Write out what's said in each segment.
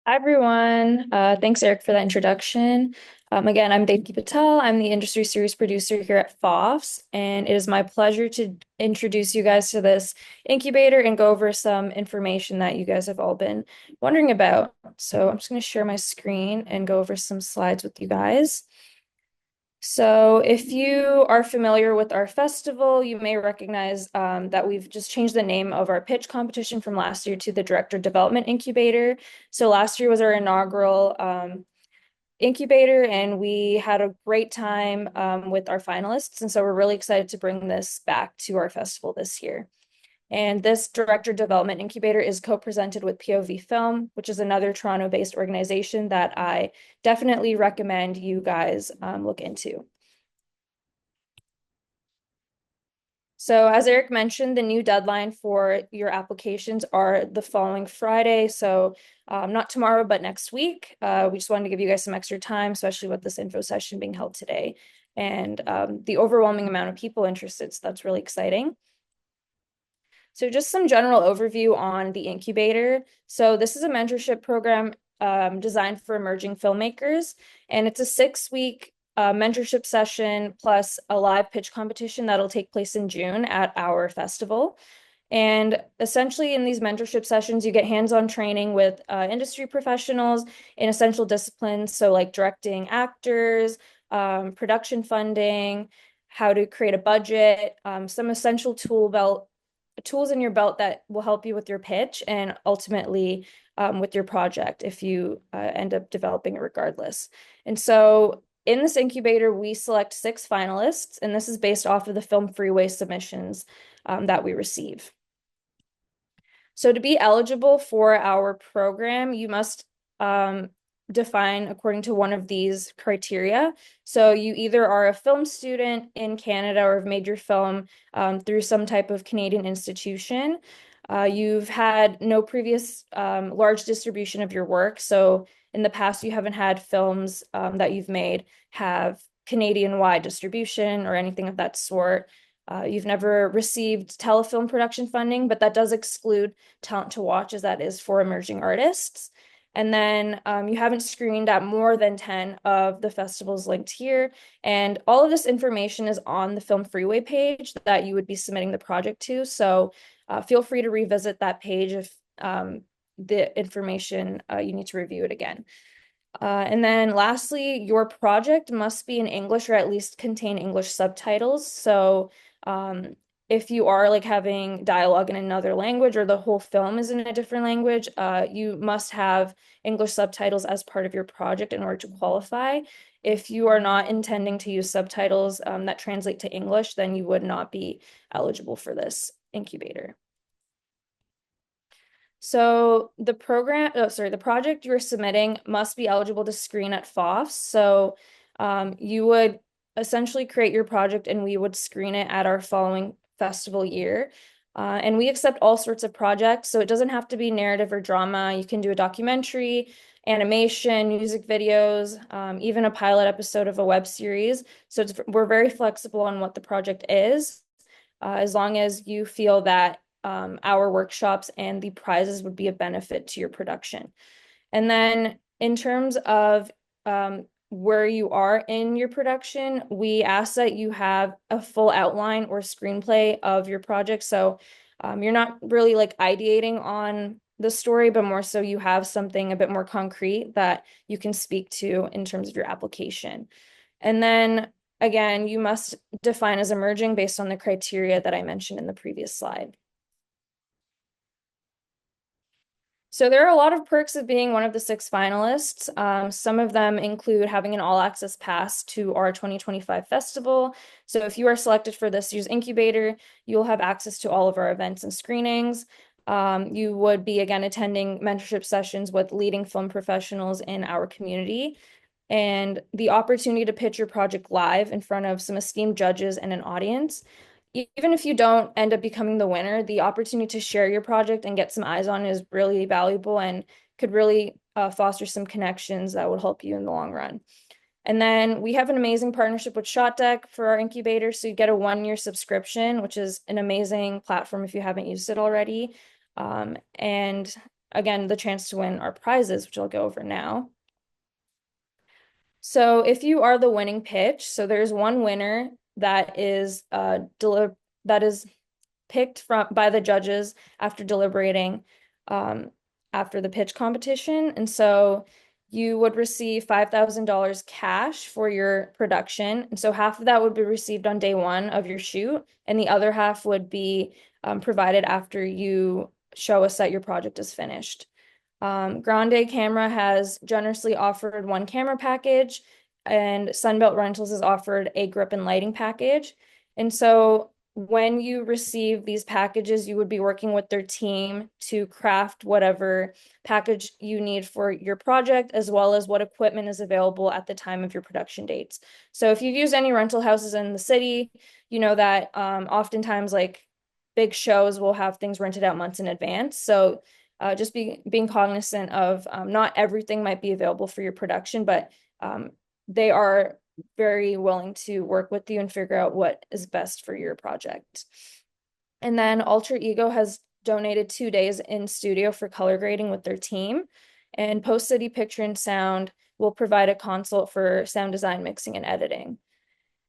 Hi, everyone. Thanks, Eric, for that introduction. Again, I'm Devki Patel. I'm the industry series producer here at FOFS, and it is my pleasure to introduce you guys to this incubator and go over some information that you guys have all been wondering about. So I'm just going to share my screen and go over some slides with you guys. So if you are familiar with our festival, you may recognize that we've just changed the name of our pitch competition from last year to the Director Development Incubator. So last year was our inaugural incubator, and we had a great time with our finalists. And so we're really excited to bring this back to our festival this year. And this Director Development Incubator is co-presented with POV Film, which is another Toronto-based organization that I definitely recommend you guys look into. So as Eric mentioned, the new deadline for your applications are the following Friday. So not tomorrow, but next week. We just wanted to give you guys some extra time, especially with this info session being held today. And the overwhelming amount of people interested, so that's really exciting. So just some general overview on the incubator. So this is a mentorship program designed for emerging filmmakers, and it's a 6-week mentorship session plus a live pitch competition that'll take place in June at our festival. And essentially in these mentorship sessions, you get hands-on training with industry professionals in essential disciplines. So like directing actors, production funding, how to create a budget, some essential tools in your belt that will help you with your pitch and ultimately with your project if you end up developing it regardless. And so in this incubator, we select 6 finalists, and this is based off of the Film Freeway submissions that we receive. So to be eligible for our program, you must define according to one of these criteria. So you either are a film student in Canada or have made your film through some type of Canadian institution. You've had no previous large distribution of your work. So in the past, you haven't had films that you've made have Canadian-wide distribution or anything of that sort. You've never received telefilm production funding, but that does exclude Talent to Watch, as that is for emerging artists. And then you haven't screened at more than 10 of the festivals linked here. And all of this information is on the Film Freeway page that you would be submitting the project to. So feel free to revisit that page if the information you need to review it again. And then lastly, your project must be in English or at least contain English subtitles. So if you are like having dialogue in another language or the whole film is in a different language, you must have English subtitles as part of your project in order to qualify. If you are not intending to use subtitles that translate to English, then you would not be eligible for this incubator. So the project you're submitting must be eligible to screen at FOFS. So you would essentially create your project and we would screen it at our following festival year. And we accept all sorts of projects. So it doesn't have to be narrative or drama. You can do a documentary, animation, music videos, even a pilot episode of a web series. So we're very flexible on what the project is, as long as you feel that our workshops and the prizes would be a benefit to your production. And then in terms of where you are in your production, we ask that you have a full outline or screenplay of your project. So you're not really like ideating on the story, but more so you have something a bit more concrete that you can speak to in terms of your application. And then again, you must define as emerging based on the criteria that I mentioned in the previous slide. So there are a lot of perks of being one of the 6 finalists. Some of them include having an all-access pass to our 2025 festival. So if you are selected for this year's incubator, you'll have access to all of our events and screenings. You would be, again, attending mentorship sessions with leading film professionals in our community, and the opportunity to pitch your project live in front of some esteemed judges and an audience. Even if you don't end up becoming the winner, the opportunity to share your project and get some eyes on it is really valuable and could really foster some connections that would help you in the long run. And then we have an amazing partnership with ShotDeck for our incubator. So you get a 1-year subscription, which is an amazing platform if you haven't used it already. And again, the chance to win our prizes, which I'll go over now. So if you are the winning pitch, so there's one winner that is that is picked by the judges after deliberating after the pitch competition. And so you would receive $5,000 cash for your production. And so half of that would be received on day one of your shoot, and the other half would be provided after you show us that your project is finished. Grande Camera has generously offered one camera package, and Sunbelt Rentals has offered a grip and lighting package. And so when you receive these packages, you would be working with their team to craft whatever package you need for your project, as well as what equipment is available at the time of your production dates. So if you've used any rental houses in the city, you know that oftentimes like big shows will have things rented out months in advance. So just being cognizant of not everything might be available for your production, but they are very willing to work with you and figure out what is best for your project. And then Alter Ego has donated 2 days in studio for color grading with their team. And Post City Picture and Sound will provide a consult for sound design, mixing, and editing.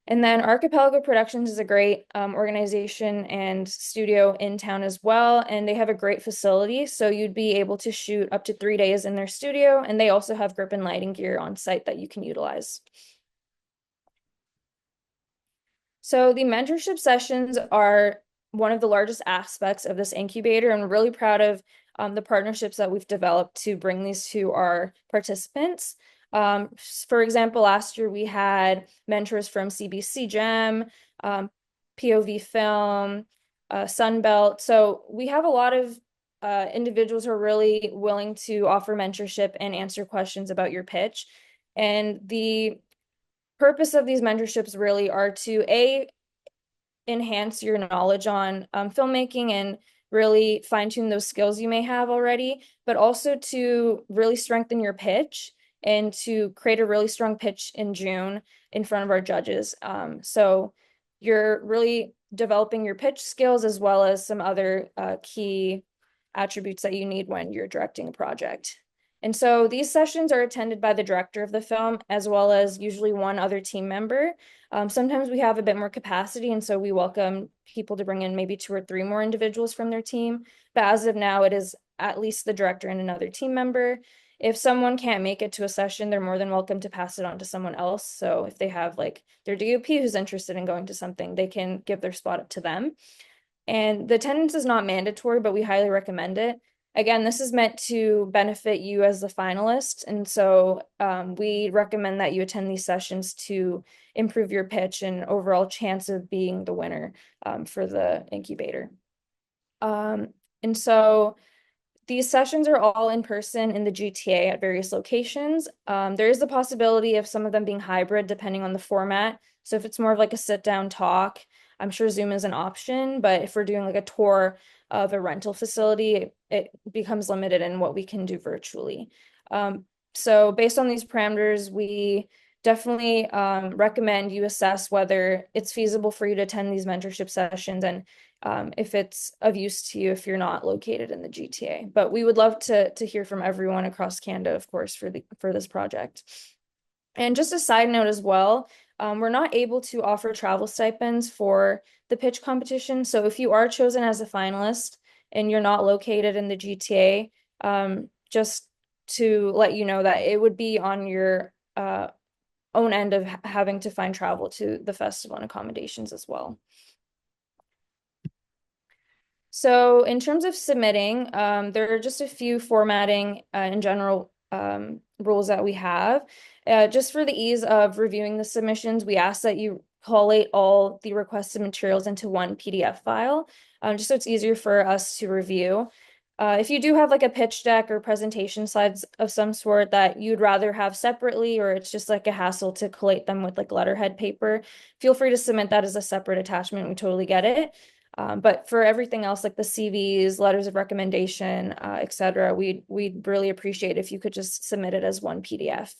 And then Archipelago Productions is a great organization and studio in town as well. And they have a great facility. So you'd be able to shoot up to 3 days in their studio. And they also have grip and lighting gear on site that you can utilize. So the mentorship sessions are one of the largest aspects of this incubator, and really proud of the partnerships that we've developed to bring these to our participants. For example, last year we had mentors from CBC Gem, POV Film, Sunbelt. So we have a lot of individuals who are really willing to offer mentorship and answer questions about your pitch. And the purpose of these mentorships really are to enhance your knowledge on filmmaking and really fine-tune those skills you may have already, but also to really strengthen your pitch and to create a really strong pitch in June in front of our judges. So you're really developing your pitch skills as well as some other key attributes that you need when you're directing a project. And so these sessions are attended by the director of the film, as well as usually one other team member. Sometimes we have a bit more capacity, and so we welcome people to bring in maybe 2 or 3 more individuals from their team. But as of now, it is at least the director and another team member. If someone can't make it to a session, they're more than welcome to pass it on to someone else. So if they have like their DOP who's interested in going to something, they can give their spot up to them. And the attendance is not mandatory, but we highly recommend it. Again, this is meant to benefit you as the finalist. And so we recommend that you attend these sessions to improve your pitch and overall chance of being the winner for the incubator. And so these sessions are all in person in the GTA at various locations. There is the possibility of some of them being hybrid depending on the format. So if it's more of like a sit down talk, I'm sure Zoom is an option, but if we're doing like a tour of a rental facility, it becomes limited in what we can do virtually. So based on these parameters, we definitely recommend you assess whether it's feasible for you to attend these mentorship sessions and if it's of use to you if you're not located in the GTA. But we would love to hear from everyone across Canada, of course, for this project. And just a side note as well, we're not able to offer travel stipends for the pitch competition. So if you are chosen as a finalist and you're not located in the GTA, just to let you know that it would be on your own end of having to find travel to the festival and accommodations as well. So in terms of submitting, there are just a few formatting in general rules that we have. Just for the ease of reviewing the submissions, we ask that you collate all the requested materials into one PDF file, just so it's easier for us to review. If you do have like a pitch deck or presentation slides of some sort that you'd rather have separately, or it's just like a hassle to collate them with like letterhead paper, feel free to submit that as a separate attachment. We totally get it. But for everything else, like the CVs, letters of recommendation, etc., we'd really appreciate if you could just submit it as one PDF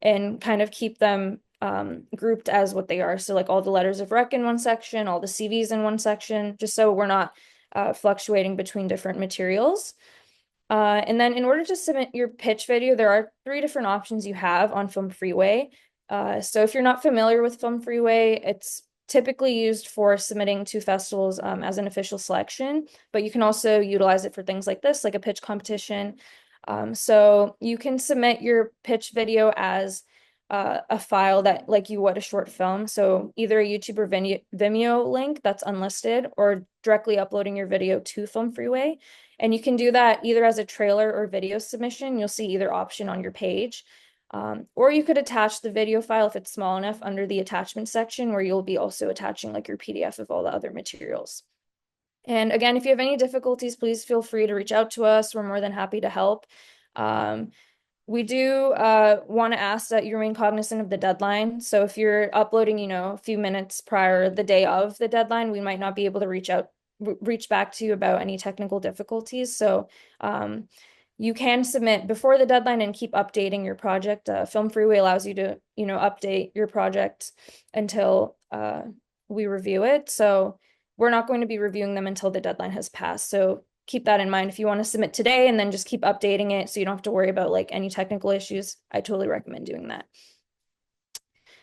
and kind of keep them grouped as what they are. So like all the letters of rec in one section, all the CVs in one section, just so we're not fluctuating between different materials. And then in order to submit your pitch video, there are 3 different options you have on Film Freeway. So if you're not familiar with Film Freeway, it's typically used for submitting to festivals as an official selection, but you can also utilize it for things like this, like a pitch competition. So you can submit your pitch video as a file that like you would a short film. So either a YouTube or Vimeo link that's unlisted or directly uploading your video to Film Freeway. And you can do that either as a trailer or video submission. You'll see either option on your page. Or you could attach the video file if it's small enough under the attachment section where you'll be also attaching like your PDF of all the other materials. And again, if you have any difficulties, please feel free to reach out to us. We're more than happy to help. We do want to ask that you remain cognizant of the deadline. So if you're uploading, a few minutes prior the day of the deadline, we might not be able to reach back to you about any technical difficulties. So you can submit before the deadline and keep updating your project. Film Freeway allows you to, update your project until we review it. So we're not going to be reviewing them until the deadline has passed. So keep that in mind. If you want to submit today and then just keep updating it so you don't have to worry about like any technical issues, I totally recommend doing that.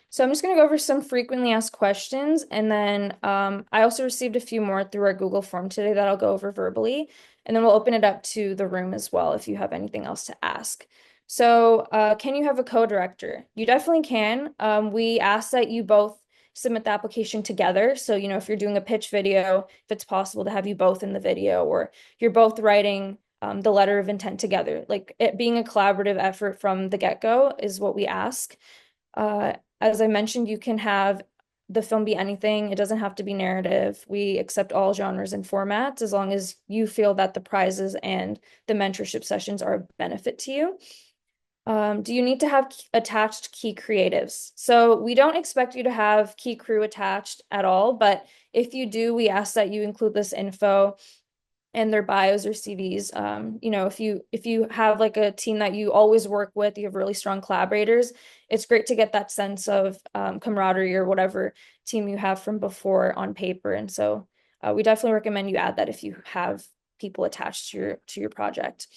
So I'm just going to go over some frequently asked questions, and then I also received a few more through our Google form today that I'll go over verbally, and then we'll open it up to the room as well if you have anything else to ask. So can you have a co-director? You definitely can. We ask that you both submit the application together. So, if you're doing a pitch video, if it's possible to have you both in the video, or you're both writing the letter of intent together. Like it being a collaborative effort from the get-go is what we ask. As I mentioned, you can have the film be anything. It doesn't have to be narrative. We accept all genres and formats as long as you feel that the prizes and the mentorship sessions are a benefit to you. Do you need to have attached key creatives? So we don't expect you to have key crew attached at all, but if you do, we ask that you include this info and their bios or CVs. If you have like a team that you always work with, you have really strong collaborators, it's great to get that sense of camaraderie or whatever team you have from before on paper. And so we definitely recommend you add that if you have people attached to your project.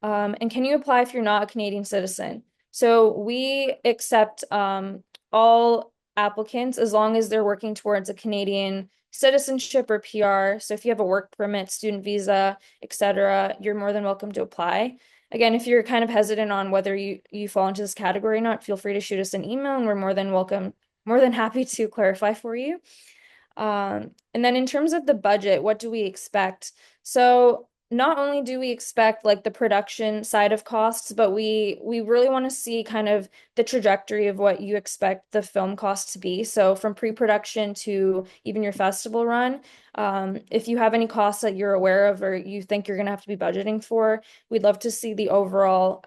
And can you apply if you're not a Canadian citizen? So we accept all applicants as long as they're working towards a Canadian citizenship or PR. So if you have a work permit, student visa, etc., you're more than welcome to apply. Again, if you're kind of hesitant on whether you fall into this category or not, feel free to shoot us an email and we're more than happy to clarify for you. And then in terms of the budget, what do we expect? So not only do we expect like the production side of costs, but we really want to see kind of the trajectory of what you expect the film cost to be. So from pre-production to even your festival run, if you have any costs that you're aware of or you think you're going to have to be budgeting for, we'd love to see the overall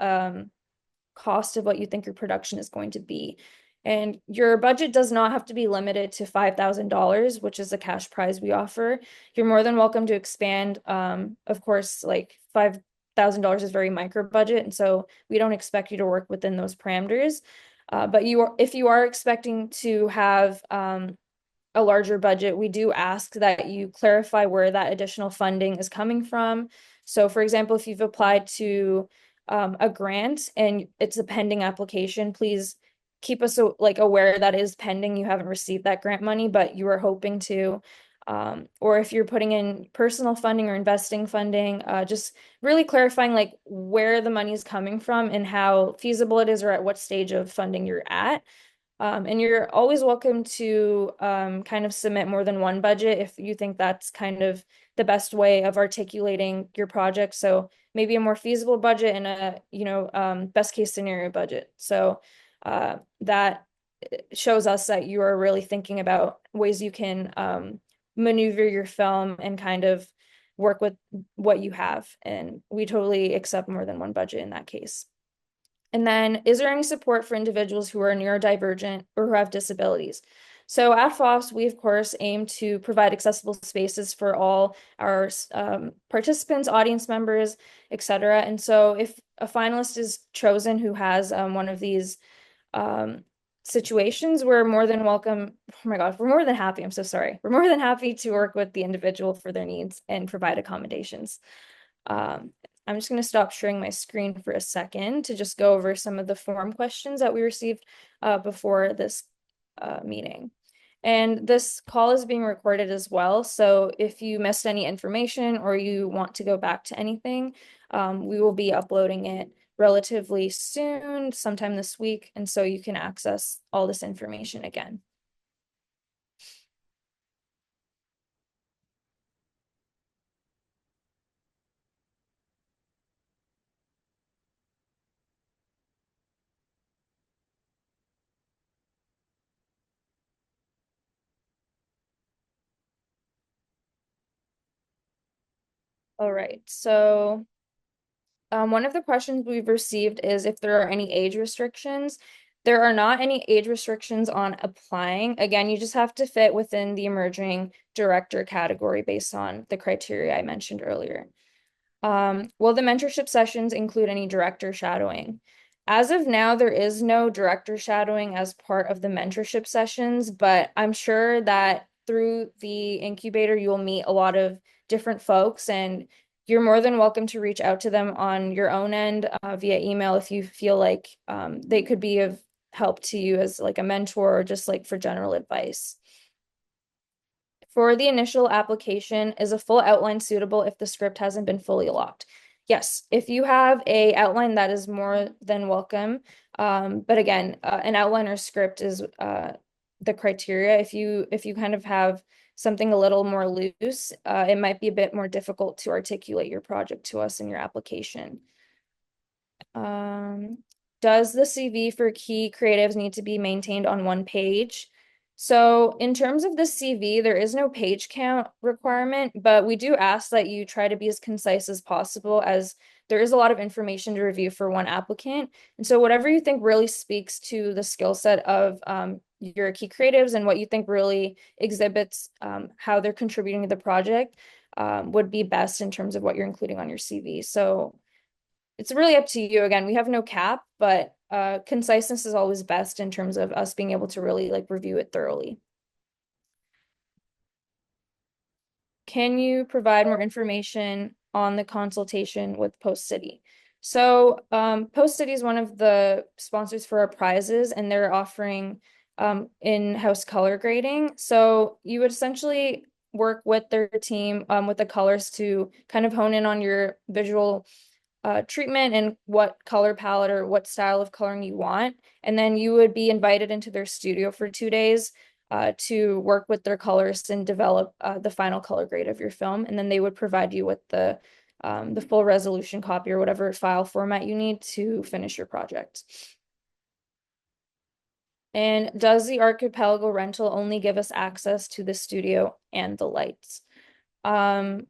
cost of what you think your production is going to be. And your budget does not have to be limited to $5,000, which is the cash prize we offer. You're more than welcome to expand. Of course, like $5,000 is very micro budget, and so we don't expect you to work within those parameters. But if you are expecting to have a larger budget, we do ask that you clarify where that additional funding is coming from. So, for example, if you've applied to a grant and it's a pending application, please keep us aware that is pending. You haven't received that grant money, but you are hoping to. Or if you're putting in personal funding or investing funding, just really clarifying like where the money is coming from and how feasible it is or at what stage of funding you're at. And you're always welcome to kind of submit more than one budget if you think that's kind of the best way of articulating your project. So maybe a more feasible budget and a best case scenario budget. So that shows us that you are really thinking about ways you can maneuver your film and kind of work with what you have. And we totally accept more than one budget in that case. And then, is there any support for individuals who are neurodivergent or who have disabilities? So at FOFS, we of course aim to provide accessible spaces for all our participants, audience members, etc. And so if a finalist is chosen who has one of these situations, we're more than welcome. Oh my God, we're more than happy. I'm so sorry. We're more than happy to work with the individual for their needs and provide accommodations. I'm just going to stop sharing my screen for a second to just go over some of the form questions that we received before this meeting. And this call is being recorded as well. So if you missed any information or you want to go back to anything, we will be uploading it relatively soon, sometime this week. And so you can access all this information again. All right, so one of the questions we've received is if there are any age restrictions. There are not any age restrictions on applying. Again, you just have to fit within the emerging director category based on the criteria I mentioned earlier. Will the mentorship sessions include any director shadowing? As of now, there is no director shadowing as part of the mentorship sessions, but I'm sure that through the incubator, you'll meet a lot of different folks, and you're more than welcome to reach out to them on your own end via email if you feel like they could be of help to you as like a mentor or just like for general advice. For the initial application, is a full outline suitable if the script hasn't been fully locked? Yes, if you have a outline, that is more than welcome. But again, an outline or script is the criteria. If you kind of have something a little more loose, it might be a bit more difficult to articulate your project to us in your application. Does the CV for key creatives need to be maintained on one page? So in terms of the CV, there is no page count requirement, but we do ask that you try to be as concise as possible as there is a lot of information to review for one applicant. And so whatever you think really speaks to the skill set of your key creatives and what you think really exhibits how they're contributing to the project would be best in terms of what you're including on your CV. So it's really up to you. Again, we have no cap, but conciseness is always best in terms of us being able to really like review it thoroughly. Can you provide more information on the consultation with Post City? So Post City is one of the sponsors for our prizes, and they're offering in-house color grading. So you would essentially work with their team with the colors to kind of hone in on your visual treatment and what color palette or what style of coloring you want. And then you would be invited into their studio for 2 days to work with their colorists and develop the final color grade of your film. And then they would provide you with the full resolution copy or whatever file format you need to finish your project. And does the archipelago rental only give us access to the studio and the lights? I'm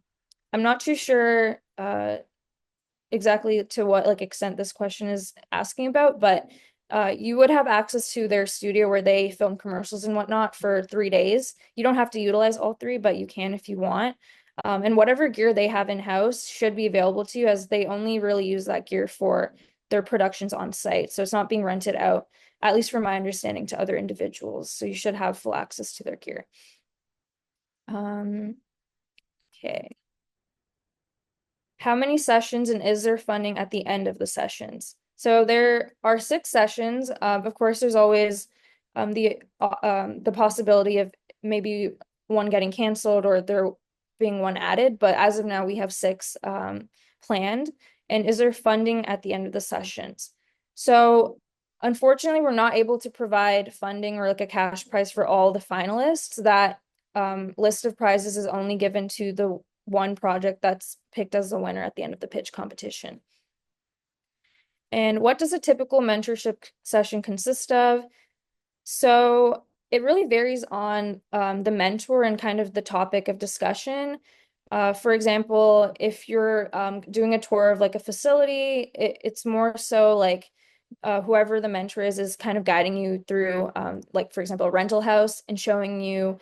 not too sure exactly to what like extent this question is asking about, but you would have access to their studio where they film commercials and whatnot for 3 days. You don't have to utilize all three, but you can if you want. And whatever gear they have in-house should be available to you, as they only really use that gear for their productions on site. So it's not being rented out, at least from my understanding, to other individuals. So you should have full access to their gear. Okay. How many sessions and is there funding at the end of the sessions? So there are 6 sessions. Of course, there's always the possibility of maybe one getting canceled or there being one added. But as of now, we have 6 planned. And is there funding at the end of the sessions? So unfortunately, we're not able to provide funding or like a cash prize for all the finalists. That list of prizes is only given to the one project that's picked as the winner at the end of the pitch competition. And what does a typical mentorship session consist of? So it really varies on the mentor and kind of the topic of discussion. For example, if you're doing a tour of like a facility, it's more so like whoever the mentor is kind of guiding you through like, for example, a rental house and showing you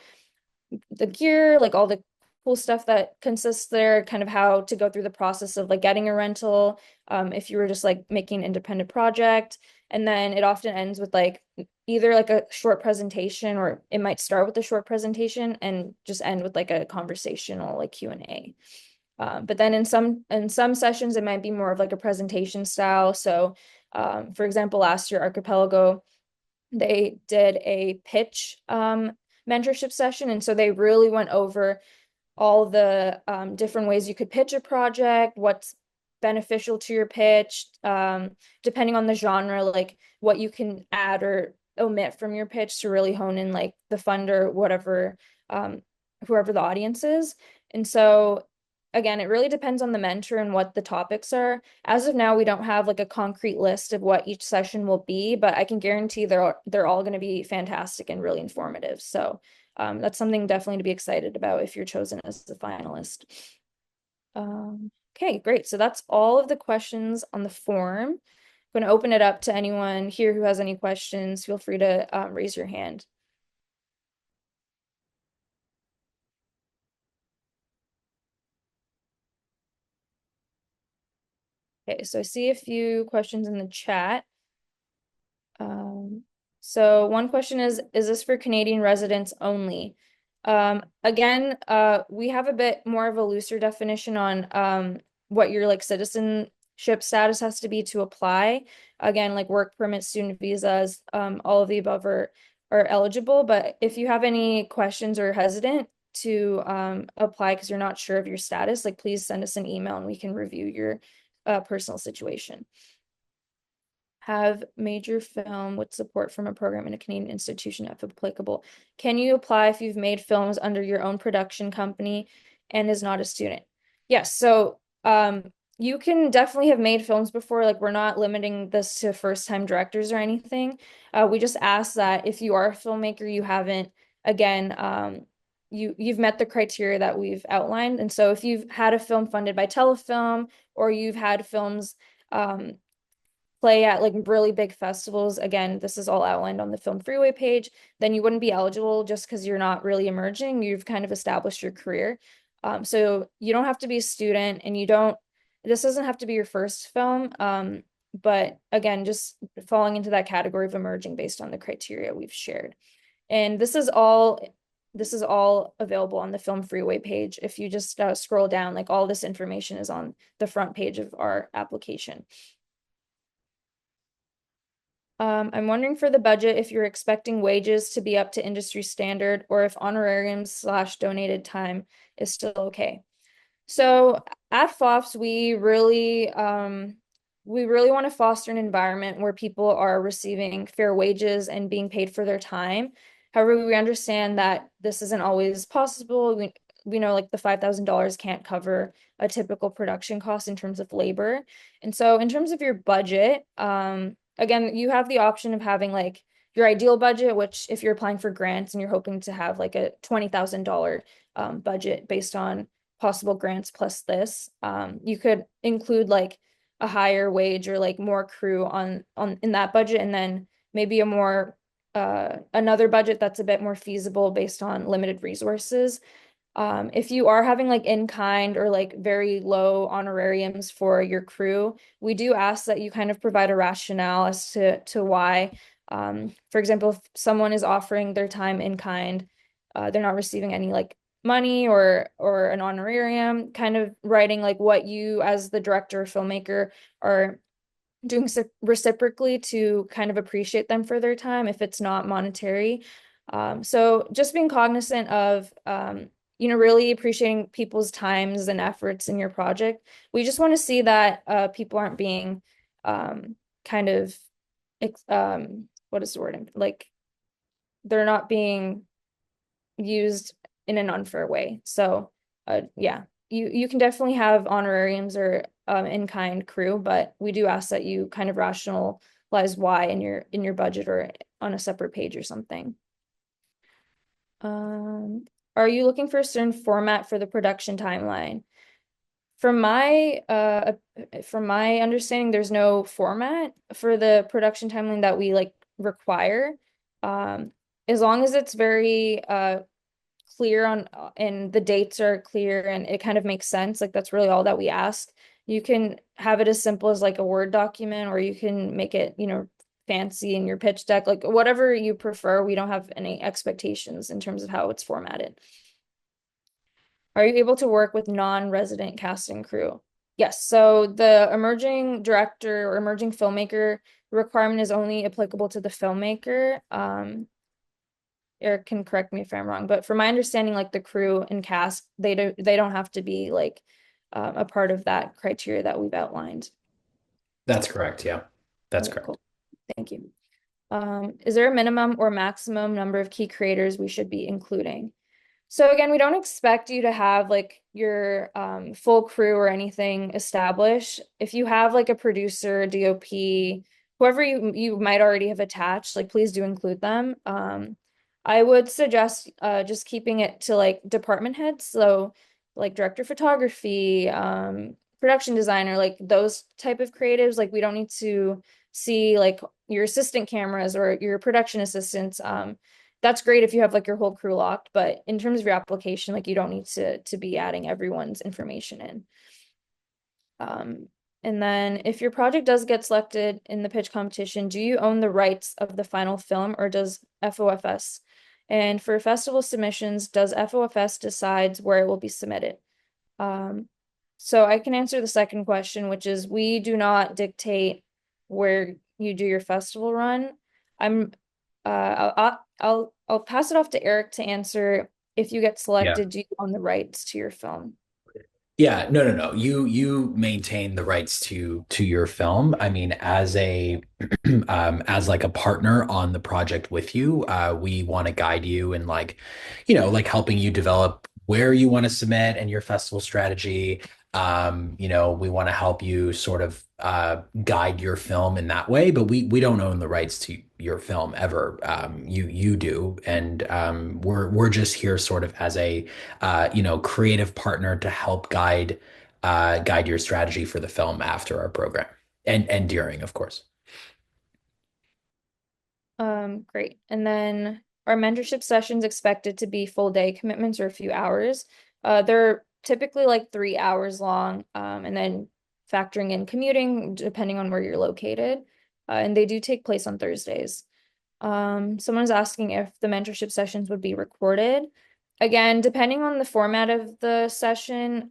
the gear, like all the cool stuff that consists there, kind of how to go through the process of like getting a rental, if you were just like making an independent project. And then it often ends with like either like a short presentation, or it might start with a short presentation and just end with like a conversational like Q&A. But then in some sessions, it might be more of like a presentation style. So, for example, last year, Archipelago, they did a pitch mentorship session. And so they really went over all the different ways you could pitch a project, what's beneficial to your pitch, depending on the genre, like what you can add or omit from your pitch to really hone in like the funder, whatever, whoever the audience is. And so again, it really depends on the mentor and what the topics are. As of now, we don't have like a concrete list of what each session will be, but I can guarantee they're all going to be fantastic and really informative. So that's something definitely to be excited about if you're chosen as the finalist. Okay, great. So that's all of the questions on the form. I'm going to open it up to anyone here who has any questions. Feel free to raise your hand. Okay, so I see a few questions in the chat. So one question is this for Canadian residents only? Again, we have a bit more of a looser definition on what your like citizenship status has to be to apply. Again, like work permits, student visas, all of the above are eligible. But if you have any questions or hesitant to apply because you're not sure of your status, like please send us an email and we can review your personal situation. Have major film with support from a program in a Canadian institution if applicable. Can you apply if you've made films under your own production company and is not a student? Yes, so you can definitely have made films before. Like we're not limiting this to first-time directors or anything. We just ask that if you are a filmmaker, you haven't, again, you've met the criteria that we've outlined. And so if you've had a film funded by Telefilm or you've had films play at like really big festivals, again, this is all outlined on the Film Freeway page, then you wouldn't be eligible just because you're not really emerging. You've kind of established your career. So you don't have to be a student and this doesn't have to be your first film. But again, just falling into that category of emerging based on the criteria we've shared. And this is all available on the Film Freeway page. If you just scroll down, like all this information is on the front page of our application. I'm wondering for the budget if you're expecting wages to be up to industry standard or if honorariums/donated time is still okay. So at FOFS, we really want to foster an environment where people are receiving fair wages and being paid for their time. However, we understand that this isn't always possible. We know like the $5,000 can't cover a typical production cost in terms of labor. And so in terms of your budget, again, you have the option of having like your ideal budget, which if you're applying for grants and you're hoping to have like a $20,000 budget based on possible grants plus this, you could include like a higher wage or like more crew on in that budget, and then maybe another budget that's a bit more feasible based on limited resources. If you are having like in kind or like very low honorariums for your crew, we do ask that you kind of provide a rationale as to why. For example, if someone is offering their time in kind, they're not receiving any like money or an honorarium, kind of writing like what you as the director or filmmaker are doing reciprocally to kind of appreciate them for their time if it's not monetary. So just being cognizant of really appreciating people's times and efforts in your project. We just want to see that people aren't being kind of what is the wording? Like they're not being used in an unfair way. So yeah, you can definitely have honorariums or in-kind crew, but we do ask that you kind of rationalize why in your budget or on a separate page or something. Are you looking for a certain format for the production timeline? From my understanding, there's no format for the production timeline that we like require. As long as it's very clear on and the dates are clear and it kind of makes sense, like that's really all that we ask. You can have it as simple as like a Word document, or you can make it, fancy in your pitch deck, like whatever you prefer. We don't have any expectations in terms of how it's formatted. Are you able to work with non-resident cast and crew? Yes. So the emerging director or emerging filmmaker requirement is only applicable to the filmmaker. Eric can correct me if I'm wrong, but from my understanding, like the crew and cast, they don't have to be like a part of that criteria that we've outlined. That's correct. Yeah, that's Okay, correct. cool. Thank you. Is there a minimum or maximum number of key creators we should be including? So again, we don't expect you to have like your full crew or anything established. If you have like a producer, DOP, whoever you might already have attached, like please do include them. I would suggest just keeping it to like department heads, so like director of photography, production designer, like those type of creatives. Like we don't need to see like your assistant cameras or your production assistants. That's great if you have like your whole crew locked, but in terms of your application, like you don't need to be adding everyone's information in. Um, and then if your project does get selected in the pitch competition, do you own the rights of the final film or does FOFS? And for festival submissions, does FOFS decides where it will be submitted? Um, so I can answer the second question, which is we do not dictate where you do your festival run. I'm I'll pass it off to Eric to answer if you get Yeah. selected, do you own the rights to your film? Yeah, no, no, no. You maintain the rights to your film. I mean, as a as like a partner on the project with you, we want to guide you and like, like helping you develop where you want to submit and your festival strategy. We want to help you sort of guide your film in that way, but we don't own the rights to your film ever. You do, and we're just here sort of as a creative partner to help guide your strategy for the film after our program and during, of course. Great. And then our mentorship sessions expected to be full day commitments or a few hours. They're typically like 3 hours long, and then factoring in commuting, depending on where you're located. And they do take place on Thursdays. Someone's asking if the mentorship sessions would be recorded. Again, depending on the format of the session,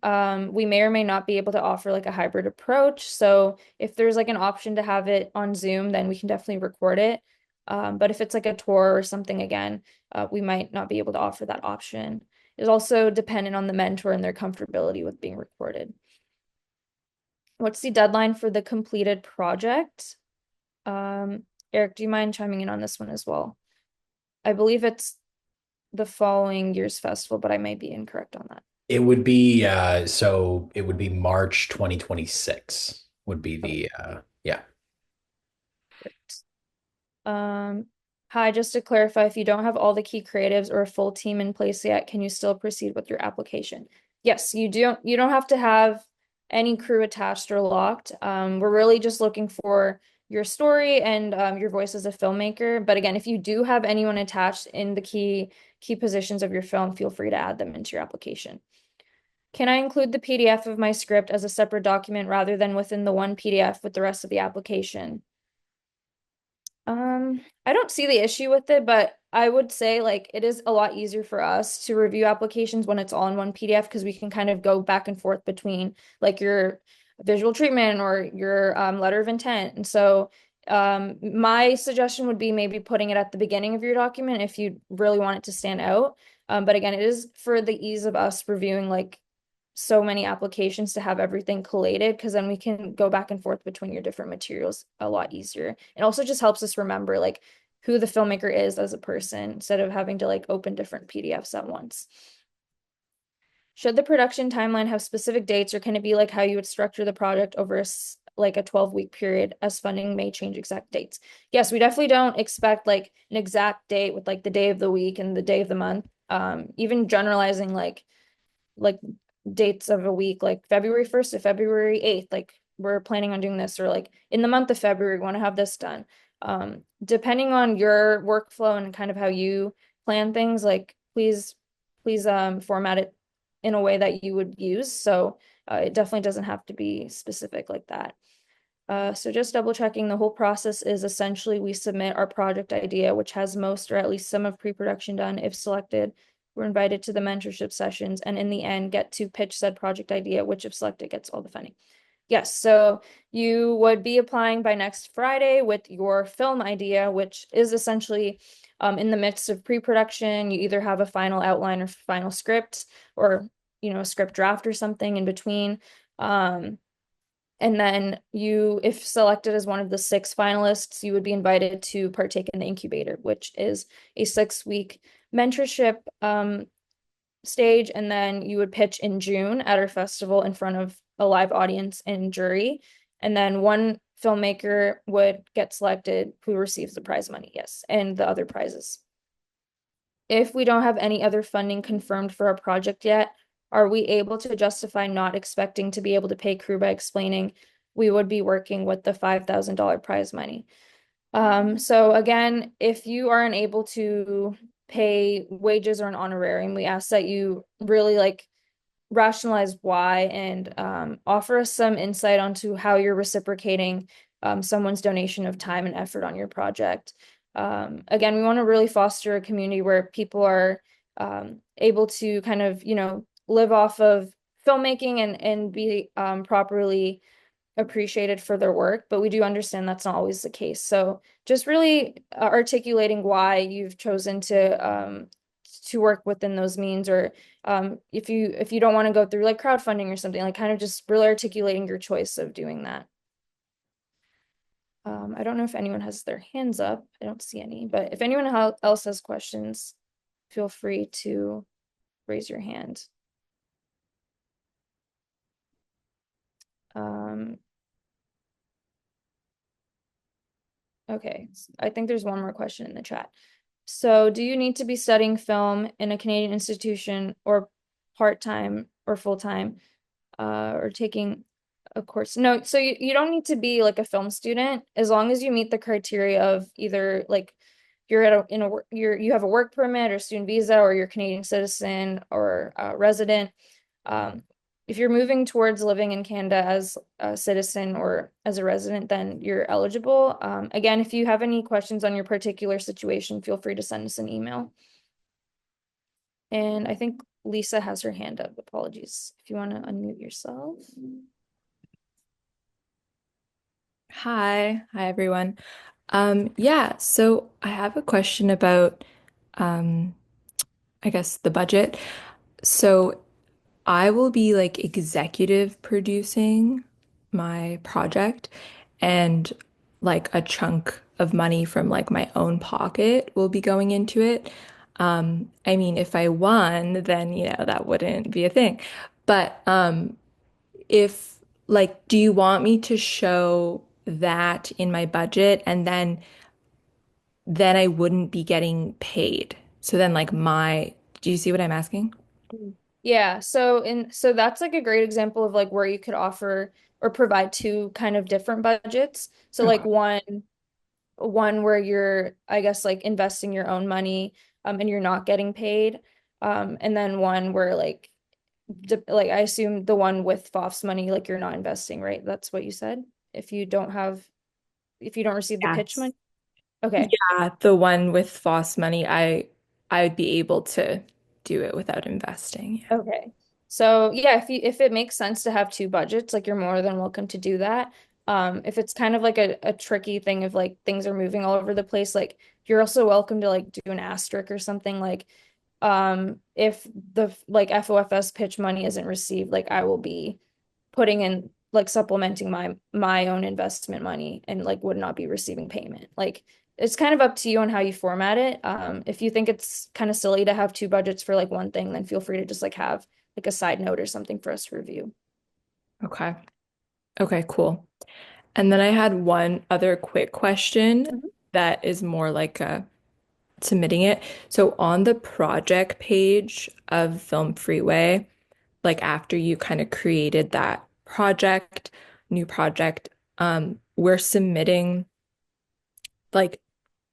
we may or may not be able to offer like a hybrid approach. So if there's like an option to have it on Zoom, then we can definitely record it. But if it's like a tour or something, again, we might not be able to offer that option. It's also dependent on the mentor and their comfortability with being recorded. What's the deadline for the completed project? Eric, do you mind chiming in on this one as well? I believe it's the following year's festival, but I may be incorrect on that. It would be March 2026 would be Okay. the yeah. Um, Hi, just to clarify, if you don't have all the key creatives or a full team in place yet, can you still proceed with your application? Yes, you don't have to have any crew attached or locked. We're really just looking for your story and your voice as a filmmaker. But again, if you do have anyone attached in the key positions of your film, feel free to add them into your application. Can I include the PDF of my script as a separate document rather than within the one PDF with the rest of the application? I don't see the issue with it, but I would say like it is a lot easier for us to review applications when it's all in one PDF because we can kind of go back and forth between like your visual treatment or your letter of intent. And so my suggestion would be maybe putting it at the beginning of your document if you really want it to stand out. But again, it is for the ease of us reviewing like so many applications to have everything collated because then we can go back and forth between your different materials a lot easier. It also just helps us remember like who the filmmaker is as a person instead of having to like open different PDFs at once. Should the production timeline have specific dates or can it be like how you would structure the project over like a 12-week period as funding may change exact dates? Yes, we definitely don't expect like an exact date with like the day of the week and the day of the month. Even generalizing like dates of a week, like February 1st to February 8th, like we're planning on doing this, or like in the month of February, we want to have this done. Depending on your workflow and kind of how you plan things, like please format it in a way that you would use. So it definitely doesn't have to be specific like that. So just double checking the whole process is essentially we submit our project idea, which has most or at least some of pre-production done if selected. who are invited to the mentorship sessions, and in the end get to pitch said project idea, which if selected gets all the funding. Yes, so you would be applying by next Friday with your film idea, which is essentially in the midst of pre-production. You either have a final outline or final script, or a script draft or something in between. And then you, if selected as one of the 6 finalists, you would be invited to partake in the incubator, which is a 6-week mentorship stage. And then you would pitch in June at our festival in front of a live audience and jury. And then one filmmaker would get selected who receives the prize money, yes, and the other prizes. If we don't have any other funding confirmed for our project yet, are we able to justify not expecting to be able to pay crew by explaining we would be working with the $5,000 prize money? So again, if you are unable to pay wages or an honorarium, we ask that you really rationalize why and offer us some insight onto how you're reciprocating someone's donation of time and effort on your project. Again, we want to really foster a community where people are able to kind of, live off of filmmaking and be properly appreciated for their work, but we do understand that's not always the case. So just really articulating why you've chosen to work within those means, or if you don't want to go through like crowdfunding or something, like kind of just really articulating your choice of doing that. I don't know if anyone has their hands up. I don't see any, but if anyone else has questions, feel free to raise your hand. Okay, I think there's one more question in the chat. So, do you need to be studying film in a Canadian institution or part-time or full-time, or taking a course? No, so you don't need to be like a film student as long as you meet the criteria of either like you're you have a work permit or student visa, or you're a Canadian citizen or resident. Um, if you're moving towards living in Canada as a citizen or as a resident, then you're eligible. Again, if you have any questions on your particular situation, feel free to send us an email. And I think Lisa has her hand up. Apologies. If you want to unmute yourself. Hi everyone. Yeah, so I have a question about um I guess the budget. So I will be like executive producing my project, and like a chunk of money from like my own pocket will be going into it. I mean, if I won, then that wouldn't be a thing. But if like, do you want me to show that in my budget, and then I wouldn't be getting paid? So then like do you see what I'm asking? Yeah, so that's like a great example of like where you could offer or provide two kind of different budgets. So like Okay. one where you're, I guess, like investing your own money and you're not getting paid. And then one where like I assume the one with FOFS money, like you're not investing, right? That's what you said. If you don't receive the pitch Yes. money. Okay. Yeah, the one with FOSS money, I would be able to do it without investing. Yeah. Okay. So yeah, if it makes sense to have two budgets, like you're more than welcome to do that. If it's kind of like a tricky thing of like things are moving all over the place, like you're also welcome to like do an asterisk or something like if the like FOFS pitch money isn't received, like I will be putting in like supplementing my own investment money and like would not be receiving payment. Like it's kind of up to you on how you format it. If you think it's kind of silly to have two budgets for like one thing, then feel free to just like have like a side note or something for us to review. Okay. Okay, cool. And then I had one other quick question Mhm. that is more like submitting it. So on the project page of Film Freeway, like after you kind of created that project, new project, we're submitting like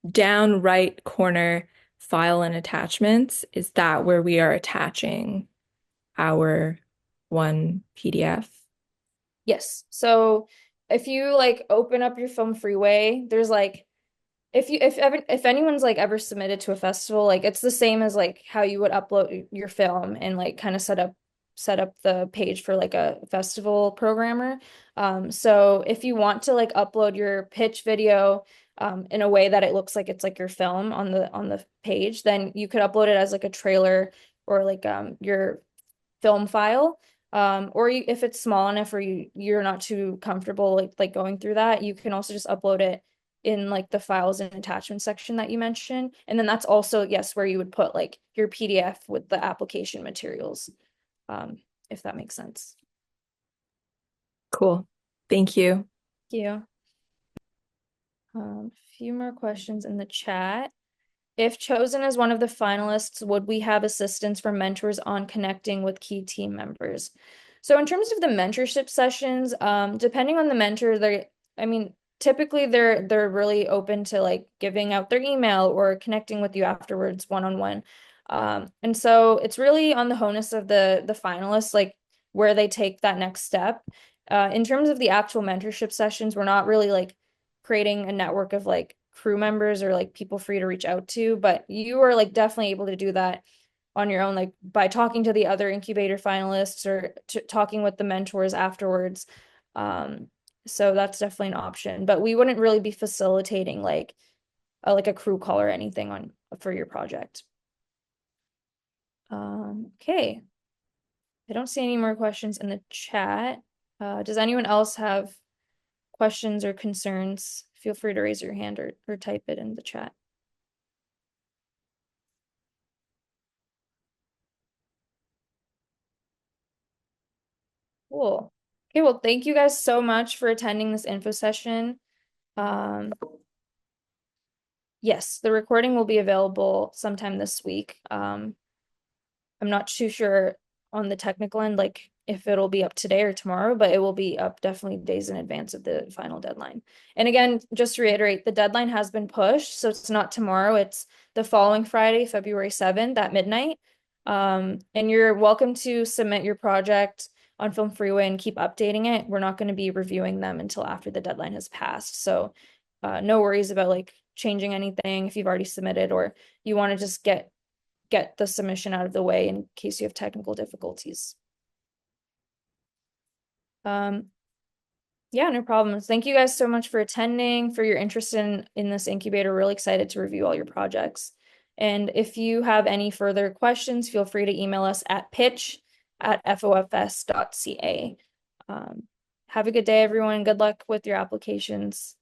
down right corner file and attachments. Is that where we are attaching our one PDF? Yes. So if you like open up your Film Freeway, there's like if anyone's like ever submitted to a festival, like it's the same as like how you would upload your film and like kind of set up the page for like a festival programmer. So if you want to like upload your pitch video in a way that it looks like it's like your film on the page, then you could upload it as like a trailer or like your film file. Or if it's small enough or you're not too comfortable like going through that, you can also just upload it in like the files and attachment section that you mentioned. And then that's also, yes, where you would put like your PDF with the application materials, if that makes sense. Cool. Thank you. Thank you. A few more questions in the chat. If chosen as one of the finalists, would we have assistance from mentors on connecting with key team members? So in terms of the mentorship sessions, depending on the mentor, I mean, typically they're really open to like giving out their email or connecting with you afterwards one-on-one. And so it's really on the onus of the finalists, like where they take that next step. In terms of the actual mentorship sessions, we're not really like creating a network of like crew members or like people for you to reach out to, but you are like definitely able to do that on your own, like by talking to the other incubator finalists or talking with the mentors afterwards. So that's definitely an option, but we wouldn't really be facilitating like a crew call or anything on for your project. Okay. I don't see any more questions in the chat. Does anyone else have questions or concerns? Feel free to raise your hand or type it in the chat. Cool. Okay, well, thank you guys so much for attending this info session. Yes, the recording will be available sometime this week. I'm not too sure on the technical end, like if it'll be up today or tomorrow, but it will be up definitely days in advance of the final deadline. And again, just to reiterate, the deadline has been pushed, so it's not tomorrow, it's the following Friday, February 7th at midnight. And you're welcome to submit your project on Film Freeway and keep updating it. We're not going to be reviewing them until after the deadline has passed. So no worries about like changing anything if you've already submitted or you want to just get the submission out of the way in case you have technical difficulties. Yeah, no problems. Thank you guys so much for attending, for your interest in this incubator. Really excited to review all your projects. And if you have any further questions, feel free to email us at pitch@fofs.ca. Have a good day, everyone. Good luck with your applications.